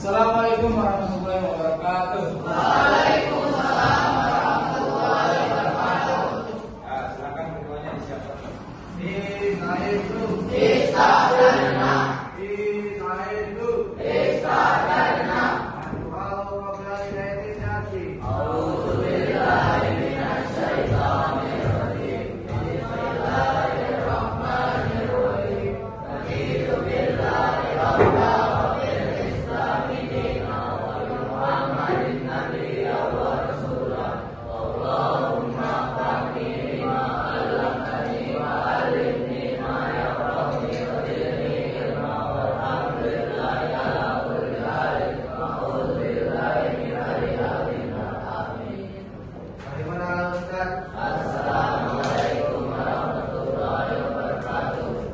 Assalamualaikum warahmatullahi wabarakatuh. Waalaikumsalam warahmatullahi wabarakatuh. Silakan ketuanya disiapkan.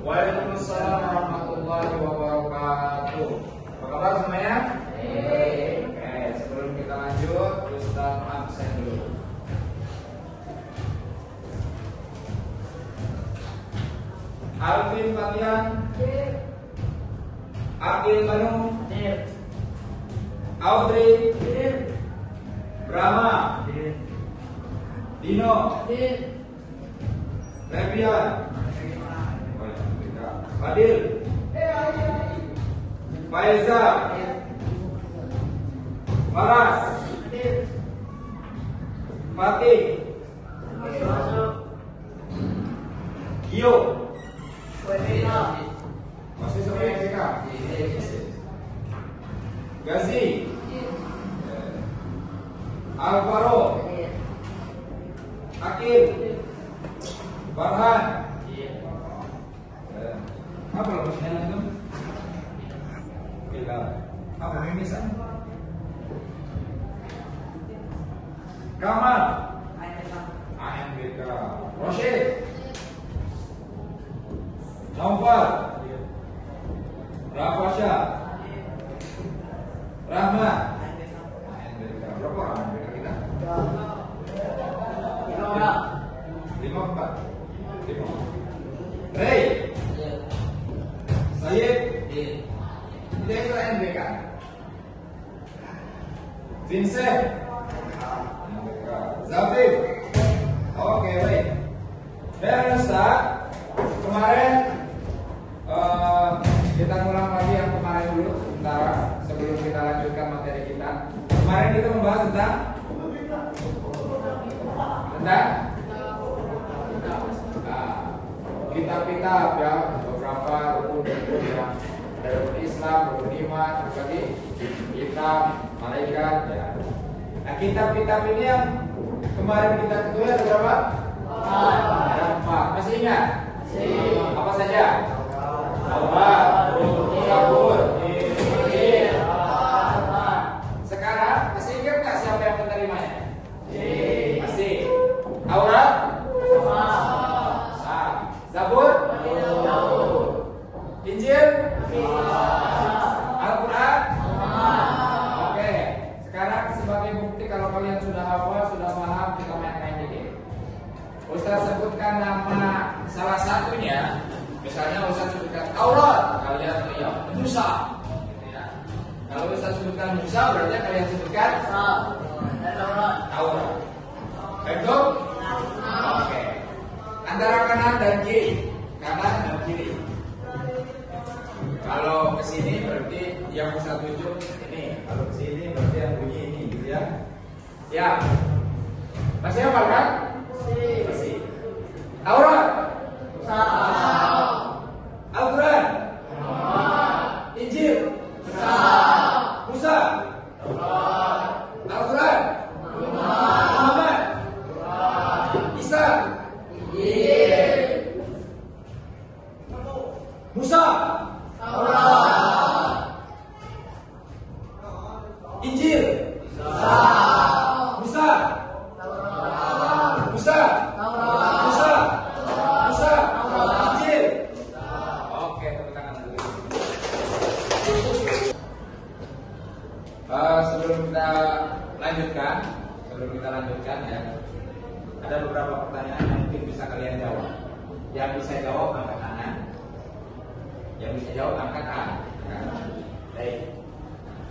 Waalaikumsalam warahmatullahi wabarakatuh. Apa kabar semuanya? Oke, sebelum kita lanjut, Ustaz absen dulu. Alvin Fatian, Akil Banu, Audrey, Brahma, Dino, Revian, Fadil, Faiza, Faras, Fatih, Gio, masih sama yang TK? Gazi, Alvaro, Akil, Farhan. Apa lo maksudnya itu? Bila apa mimisan? Kamal, AMBK, Rosyid, Naufal, Rafasya, Rahmat, AMBK. Berapa orang AMBK kita? 54. Ray, Sayyid, tidak itu NBK. Vincent, NBK. Zafir, oke baik. Dan Ustaz, kemarin kita ngulang lagi yang kemarin dulu sementara sebelum kita lanjutkan materi kita. Kemarin kita membahas tentang kitab-kitab ya, beberapa rukun yang ada rukun Islam, rukun iman, berbagai kitab, malaikat ya. Nah, kitab-kitab ini yang kemarin kita ketahui ada berapa? Ada 4. Masih ingat? Apa saja? Taurat, Zabur, Injil. Sekarang masih ingat nggak siapa yang menerimanya? Masih. Taurat? Zabur? Injil? Al-Quran? Oke. Sekarang sebagai bukti kalau kalian sudah hafal, sudah paham, kita main-main dikit. Ustaz sebutkan nama salah satunya. Misalnya Ustaz sebutkan Taurat, kalian teriak Musa. Kalau Ustaz sebutkan Musa, berarti kalian sebutkan Taurat. Betul? Oke. Antara kanan dan kiri, kanan dan kiri. Kalau ke sini berarti yang Ustaz tunjuk ini. Kalau ke sini berarti yang bunyi ini, gitu ya. Ya. Masih hafal kan? Masih. Taurat. Al-Quran. Injil. Musa. Al-Quran. Muhammad. Isa. Musa. Injil. Musa. Injil. Oke, tepuk tangan dulu. Sebelum kita lanjutkan ya, ada beberapa pertanyaan yang mungkin bisa kalian jawab. Yang bisa jawab angkat tangan. Yang bisa jawab angkat tangan. Baik.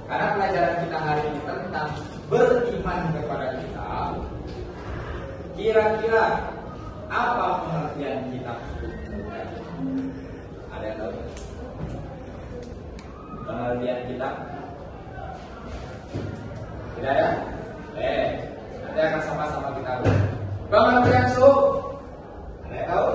Karena pelajaran kita hari ini tentang beriman kepada kita. Kira-kira apa pengertian kitab? Ada yang tahu? Pengertian kitab? Tidak ya? Nanti akan sama-sama kita lihat. Pengertian suhuf? Ada yang tahu?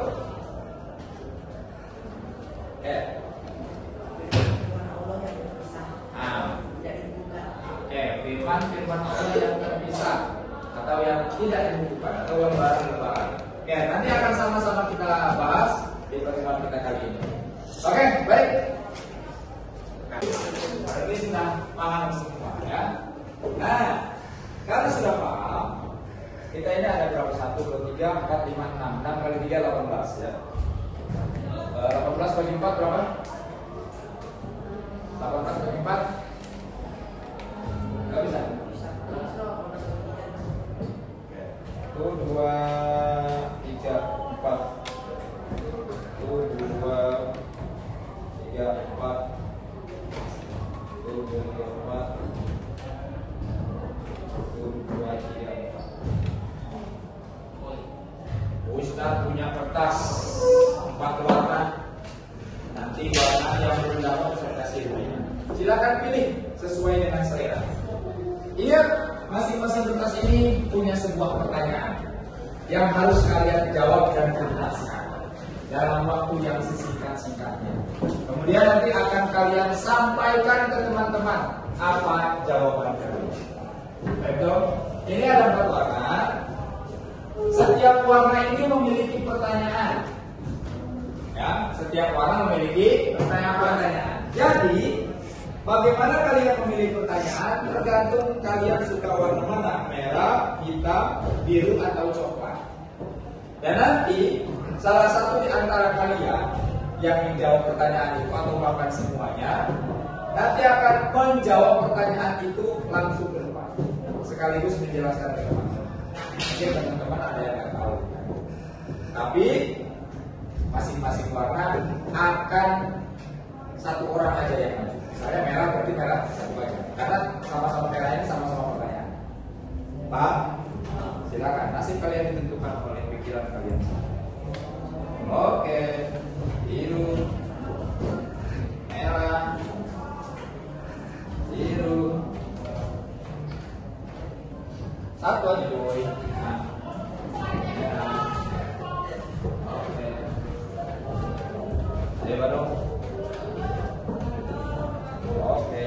Firman Allah yang terpisah atau yang tidak dibukukan atau lembaran-lembaran. Oke, nanti akan sama-sama kita bahas di pertemuan kita kali ini. Oke, baik. Berarti sudah paham semua ya. Nah, kalau sudah paham, kita ini ada berapa? 1, 2, 3, 4, 5, 6. 6 kali 3, 18 ya. 18 bagi 4 berapa? 18 bagi 4? Gak bisa? 1, 2, 3, 4. 1, 2, 3, 4. 1, 2, 3, 4. 1, 2, 3, 4. Ustaz punya kertas 4 warna. Nanti warna yang belum dapat saya kasih ini. Silakan pilih sesuai dengan selera. Ingat, masing-masing kertas ini punya sebuah pertanyaan yang harus kalian jawab dan tuntaskan dalam waktu yang sesingkat-singkatnya. Kemudian nanti akan kalian sampaikan ke teman-teman apa jawaban kalian. Baik, ini ada 4 warna. Setiap warna ini memiliki pertanyaan. Ya, setiap warna memiliki pertanyaan. Jadi, bagaimana kalian memilih pertanyaan tergantung kalian suka warna mana, merah, hitam, biru atau coklat. Dan nanti salah satu di antara kalian yang menjawab pertanyaan itu atau bahkan semuanya nanti akan menjawab pertanyaan itu langsung ke depan, sekaligus menjelaskan ke teman-teman. Mungkin teman-teman ada yang nggak tahu, tapi masing-masing warna akan satu orang aja yang maju. Misalnya merah berarti merah satu aja, karena sama-sama merah ini sama-sama pertanyaan. Pak, silakan. Nasib kalian ditentukan oleh pikiran kalian. Oke, biru, merah, biru, satu aja boy. Nah, merah. Oke, ayo baru. Oke,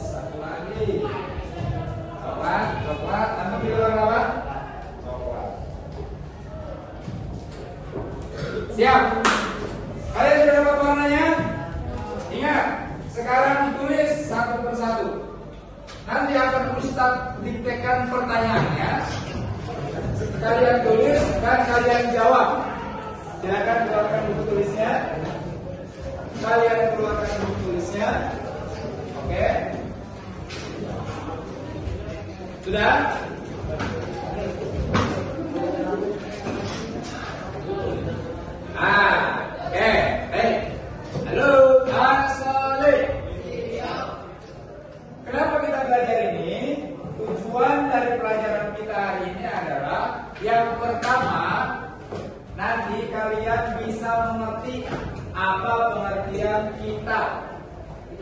satu lagi. Coklat, anda pilih warna apa? Coklat. Siap? Kalian sudah dapat warnanya? Ingat, sekarang ditulis satu persatu. Nanti akan Ustadz diktekan pertanyaannya. Kalian tulis dan kalian jawab. Silakan keluarkan buku tulisnya. Kalian keluarkan buku tulisnya. Oke. Sudah? Oke. Halo, Asli. Kenapa kita belajar ini? Tujuan dari pelajaran kita hari ini adalah yang pertama, nanti kalian bisa mengerti apa pengertian kitab.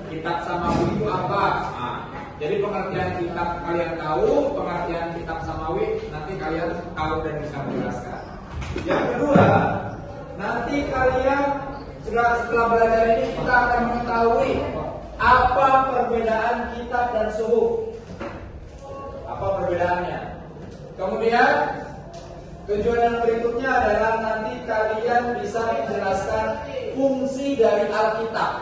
Kitab samawi itu apa? Nah, jadi pengertian kitab kalian tahu, pengertian kitab samawi nanti kalian tahu dan bisa menjelaskan. Yang kedua, nanti kalian setelah belajar ini kita akan mengetahui apa perbedaan kitab dan suhuf. Apa perbedaannya? Kemudian tujuan yang berikutnya adalah nanti kalian bisa menjelaskan fungsi dari Alkitab.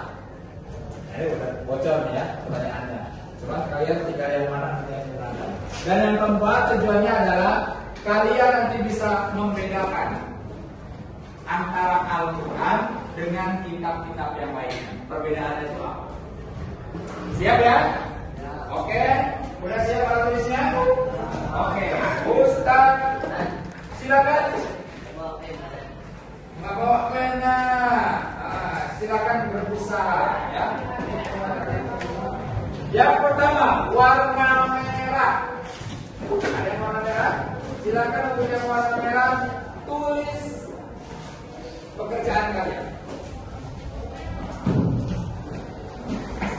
Ini udah bocor nih ya pertanyaannya. Cuma kalian tinggal yang mana yang menang. Dan yang keempat tujuannya adalah kalian nanti bisa membedakan antara Al-Quran dengan kitab-kitab yang lainnya. Perbedaannya itu apa? Siap ya? Oke, udah siap alat tulisnya? Oke, Ustaz, silakan. Nggak bawa pena, silakan berusaha ya. Yang pertama, warna merah. Ada yang warna merah? Silakan untuk yang warna merah tulis pekerjaan kalian.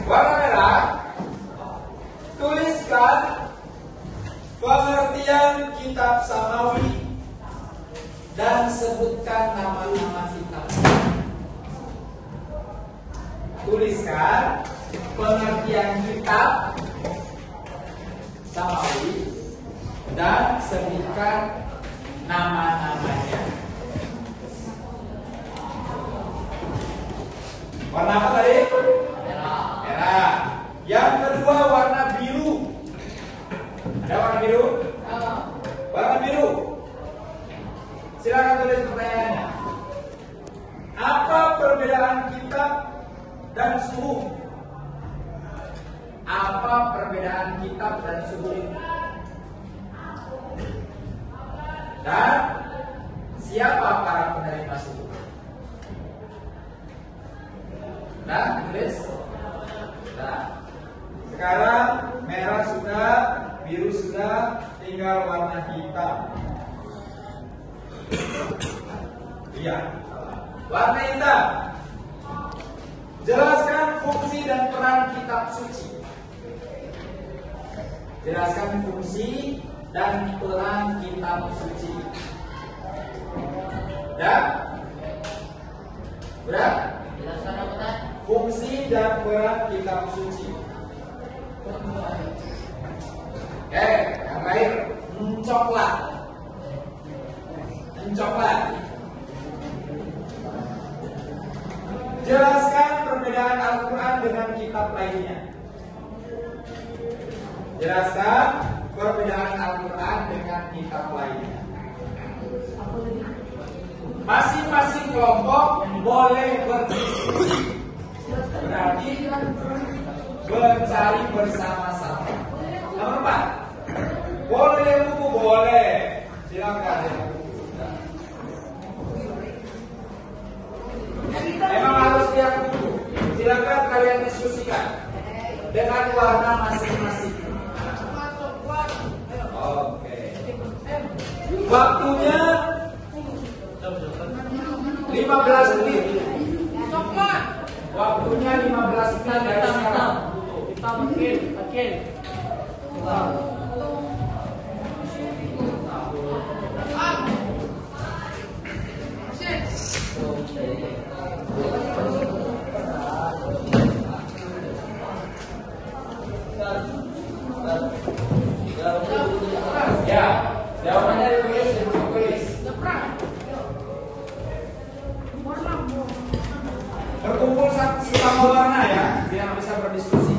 Warna merah, tuliskan pengertian kitab samawi dan sebutkan nama-nama kitab. Tuliskan pengertian kitab samawi dan sebutkan nama-namanya. Warna apa tadi? Merah. Yang kedua warna biru. Ada warna biru? Warna biru. Silakan tulis pertanyaannya. Apa perbedaan kitab dan suhuf? Apa perbedaan kitab dan suhuf? Dan siapa para penerima suhuf? Nah, tulis. Nah, sekarang merah sudah, biru sudah, tinggal warna hitam. Iya, warna hitam. Jelaskan fungsi dan peran kitab suci. Jelaskan fungsi dan peran kitab suci. Dan udah? Jelaskan apa tadi? Fungsi dan peran kitab suci. Oke, yang terakhir, mencoklat. Mencoklat. Jelaskan perbedaan Al-Quran dengan kitab lainnya. Jelaskan perbedaan Al-Quran dengan kitab lainnya. Masing-masing kelompok boleh berdiskusi. Berarti mencari bersama-sama. Nomor 4. Boleh buku, boleh. Silakan. Memang harus lihat buku. Silakan kalian diskusikan dengan warna masing-masing. Oke. Waktunya 15 menit. Waktunya 15 menit dari sekarang. Kita makin. Ya, jawabannya ditulis di buku tulis. Berkumpul sama warna ya, biar bisa berdiskusi.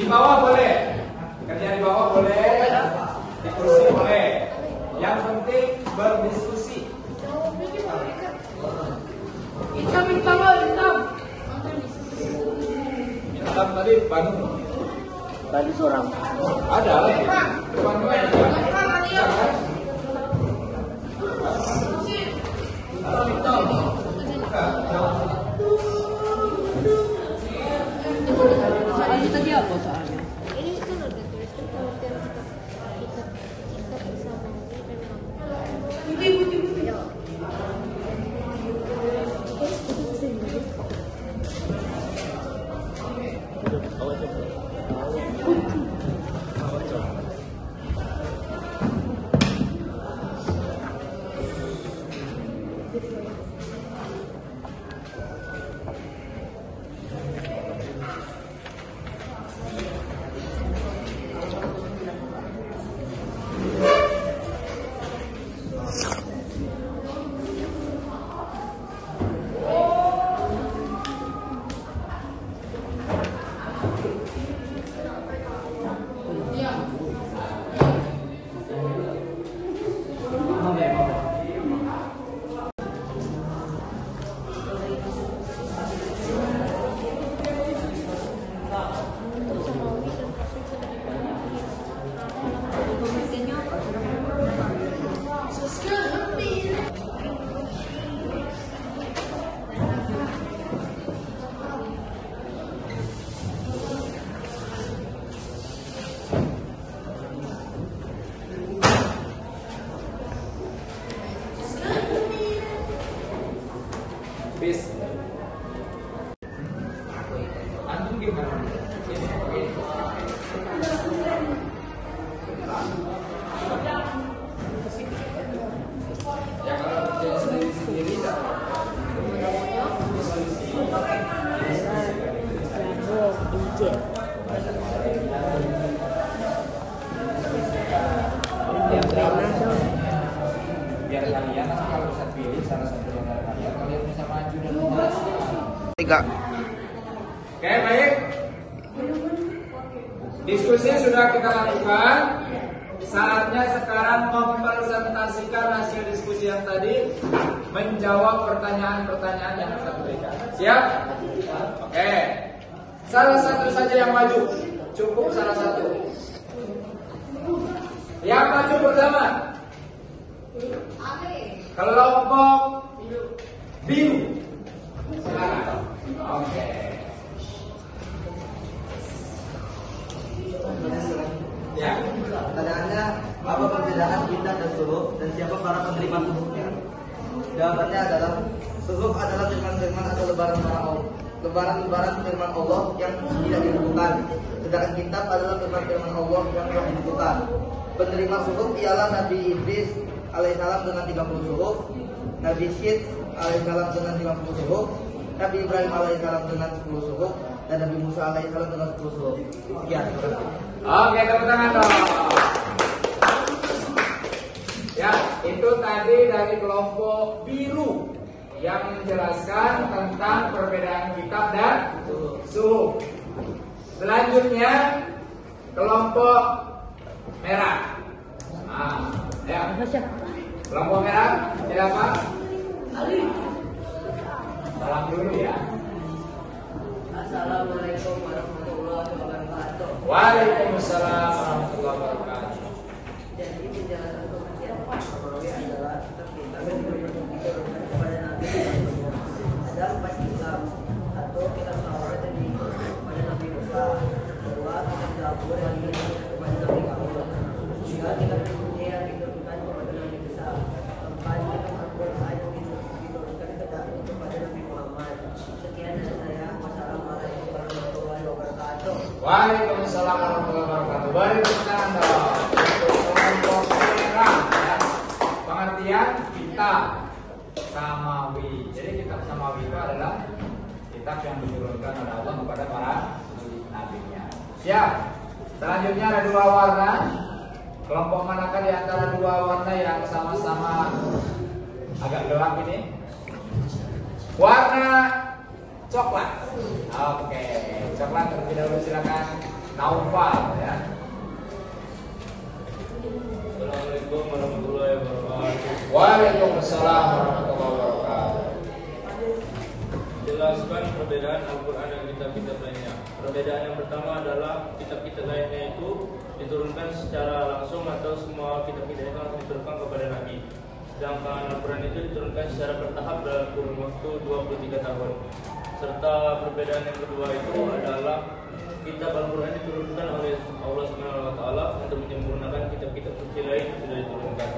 Di bawah boleh, kerja di bawah boleh, di kursi boleh. Yang penting berdiskusi. Hitam. Hitam tadi Bandung. Tadi seorang. Ada lagi. Bandung ada. Tadi apa soalnya? Ini kan udah tuliskan pengertian kitab Bis. Antum gimana? Ya kalau kerja sendiri tak. Biar kalian kalau bisa pilih salah satu dari kalian bisa maju dan menjelaskan. 3. Oke, baik. Diskusi sudah kita lakukan. Saatnya sekarang mempresentasikan hasil diskusi yang tadi, menjawab pertanyaan-pertanyaan yang kita berikan. Siap? Oke. Salah satu saja yang maju. Cukup salah satu. Yang maju pertama. Kelompok biru. Silakan. Oke. Ya. Pertanyaannya, apa perbedaan kitab dan suhuf dan siapa para penerima suhufnya? Jawabannya adalah suhuf adalah firman-firman atau lebaran firman Allah yang tidak ditentukan. Sedangkan kitab adalah firman-firman Allah yang telah ditentukan. Penerima suhuf ialah Nabi Idris alaihissalam dengan 30 suhuf, Nabi Syed alaihissalam dengan 50 suhuf, Nabi Ibrahim alaihissalam dengan 10 suhuf, dan Nabi Musa alaihissalam dengan 10 suhuf. Sekian, terima kasih. Oke, tepuk tangan dong. Ya, itu tadi dari kelompok biru yang menjelaskan tentang perbedaan kitab dan suhuf. Selanjutnya kelompok merah. Nah, ya. Kelompok merah siapa? Ali. Salam dulu ya. Assalamualaikum warahmatullahi wabarakatuh. Waalaikumsalam warahmatullahi wabarakatuh. Jadi penjelasan kematian Nabawi adalah kita diturunkan kepada Nabi. Ada 4 kitab. Satu, kitab Taurat yang diturunkan kepada Nabi Musa. Kedua, kitab Zabur yang diturunkan kepada Nabi Daud. Tiga, kitab Injil yang diturunkan kepada Nabi Isa. Keempat, kitab Al-Quran yang diturunkan kepada Nabi Muhammad. Sekian dari saya. Wassalamualaikum warahmatullahi wabarakatuh. Waalaikumsalam warahmatullahi wabarakatuh. Beri tepuk tangan dong. Kelompok merah ya. Pengertian kitab samawi. Jadi kitab samawi itu adalah kitab yang diturunkan oleh Allah kepada para nabinya. Siap. Selanjutnya ada 2 warna. Kelompok manakah di antara 2 warna yang sama-sama agak gelap ini? Warna coklat. Oke, coklat terlebih dahulu silakan. Naufal ya. Assalamualaikum warahmatullahi wabarakatuh. Waalaikumsalam warahmatullahi wabarakatuh. Jelaskan perbedaan Al-Quran dan kitab-kitab lainnya. Perbedaan yang pertama adalah kitab-kitab lainnya itu diturunkan secara langsung atau semua kitab-kitab itu langsung diturunkan kepada Nabi. Sedangkan Al-Quran itu diturunkan secara bertahap dalam kurun waktu 23 tahun. Serta perbedaan yang kedua itu adalah kitab Al-Quran diturunkan oleh Allah SWT untuk menyempurnakan kitab-kitab suci lain yang sudah diturunkan.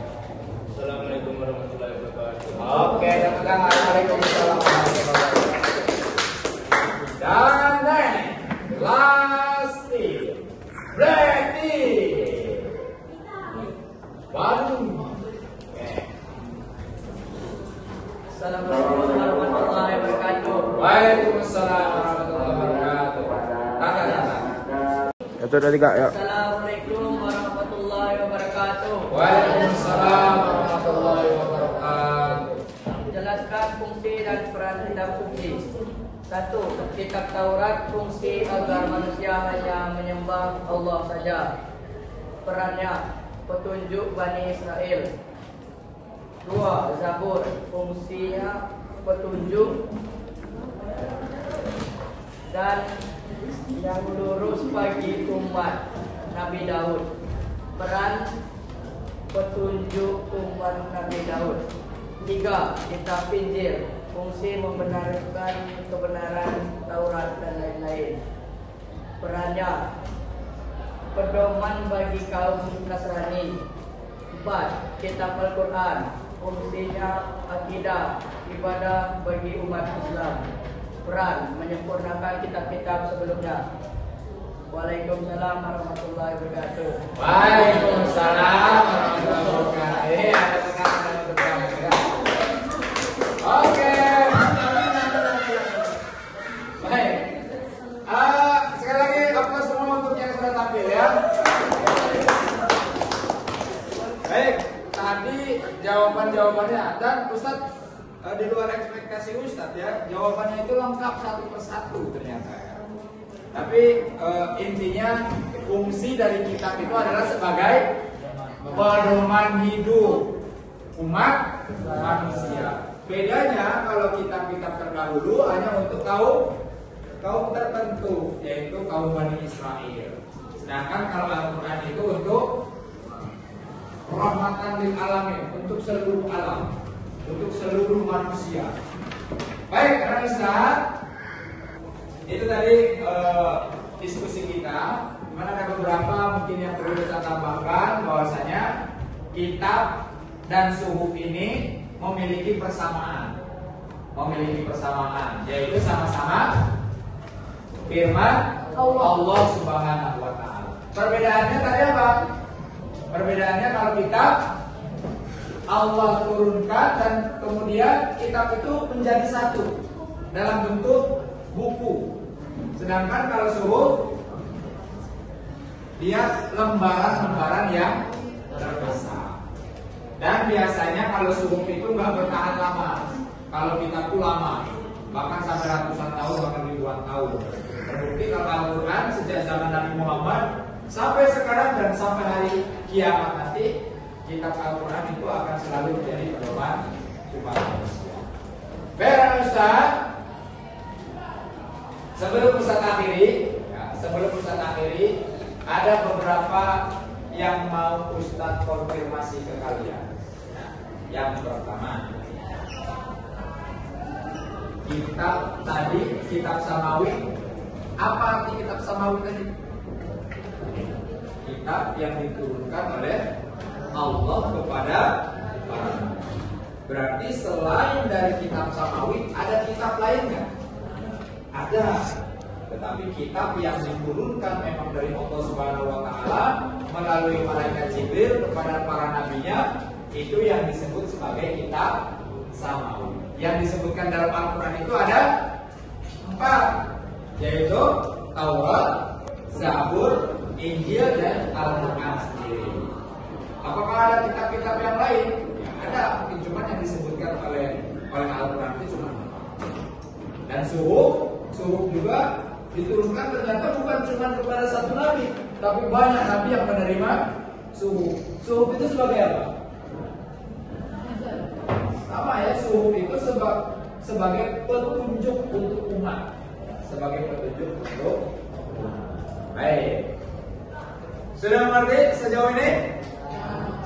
Assalamualaikum warahmatullahi wabarakatuh. Oke, dan Waalaikumsalam warahmatullahi wabarakatuh. Dan Lasti Brady Bandung. Assalamualaikum warahmatullahi wabarakatuh. Waalaikumsalam warahmatullahi wabarakatuh. Tanda. 1, 2, 3, ya. Assalamualaikum warahmatullahi wabarakatuh. Waalaikumsalam warahmatullahi wabarakatuh. Jelaskan fungsi dan peran kitab suci. 1. Kitab Taurat fungsi agar manusia hanya menyembah Allah saja. Perannya petunjuk Bani Israel. 2. Zabur fungsinya petunjuk dan yang lurus bagi umat Nabi Daud. Peran petunjuk umat Nabi Daud. 3. Kitab Injil fungsi membenarkan kebenaran Taurat dan lain-lain. Perannya pedoman bagi kaum Nasrani. 4. Kitab Al-Quran fungsinya akidah, ibadah bagi umat Islam. Peran menyempurnakan kitab-kitab sebelumnya. Waalaikumsalam warahmatullahi wabarakatuh. Waalaikumsalam warahmatullahi wabarakatuh. Ada tekanan untuk kamera. Oke. Baik. Sekali lagi aplaus semua untuk yang sudah tampil ya. Baik. Tadi jawabannya dan Ustadz di luar ekspektasi Ustadz ya, jawabannya itu lengkap satu persatu ternyata ya. Tapi intinya fungsi dari kitab itu adalah sebagai pedoman hidup umat manusia. Bedanya kalau kitab-kitab terdahulu hanya untuk kaum tertentu, yaitu kaum Bani Israel. Sedangkan kalau Al-Quran itu untuk rahmatan lil alamin, untuk seluruh alam, untuk seluruh manusia. Baik, karena Ustaz, itu tadi diskusi kita. Dimana ada beberapa mungkin yang perlu kita tambahkan, bahwasanya kitab dan suhuf ini memiliki persamaan, yaitu sama-sama firman Allah Subhanahu wa Ta'ala. Perbedaannya tadi apa? Perbedaannya kalau kitab Allah turunkan dan kemudian kitab itu menjadi satu dalam bentuk buku. Sedangkan kalau suhuf dia lembaran-lembaran yang terpisah. Dan biasanya kalau suhuf itu nggak bertahan lama. Kalau kitab itu lama, bahkan sampai ratusan tahun, bahkan ribuan tahun. Terbukti kalau Al-Quran sejak zaman Nabi Muhammad sampai sekarang dan sampai hari kiamat nanti, kitab Al-Quran itu akan selalu menjadi pedoman umat manusia. Baik Ustaz, sebelum Ustaz akhiri, ada beberapa yang mau Ustaz konfirmasi ke kalian. Nah, yang pertama, kitab Samawi. Apa arti kitab Samawi tadi? Kitab yang diturunkan oleh Allah kepada para nabi. Berarti selain dari kitab Samawi ada kitab lain nggak? Ada. Tetapi kitab yang diturunkan memang dari Allah Subhanahu wa Ta'ala melalui malaikat Jibril kepada para nabinya, itu yang disebut sebagai kitab Samawi. Yang disebutkan dalam Al-Quran itu ada 4, yaitu Taurat, Zabur, Injil, dan Al-Quran sendiri. Apakah ada kitab-kitab yang lain? Ya, ada, mungkin cuma yang disebutkan oleh Al-Quran itu cuma 4. Dan suhuf juga diturunkan ternyata bukan cuma kepada satu nabi, tapi banyak nabi yang menerima suhuf. Suhuf itu sebagai apa? Sama ya, suhuf itu sebagai petunjuk untuk umat. Baik. Sudah mengerti sejauh ini?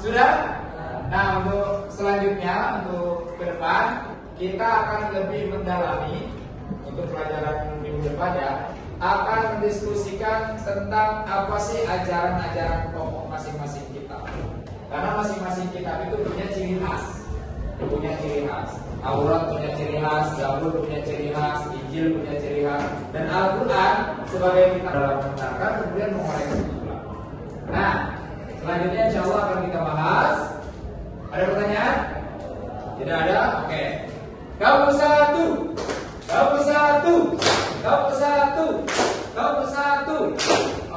Sudah? Nah, untuk selanjutnya, untuk ke depan, kita akan lebih mendalami untuk pelajaran minggu depan ya, akan mendiskusikan tentang apa sih ajaran-ajaran pokok masing-masing kitab. Karena masing-masing kitab itu punya ciri khas. Taurat punya ciri khas, Zabur punya ciri khas, Injil punya ciri khas, dan Al-Quran sebagai kitab dalam menerangkan kemudian mengoreksi pula. Nah, selanjutnya insya Allah akan kita bahas. Ada pertanyaan? Tidak ada? Oke. Kamu satu.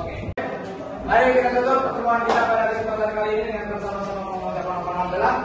Oke. Mari kita tutup pertemuan kita pada kesempatan kali ini dengan bersama-sama mengucapkan alhamdulillah.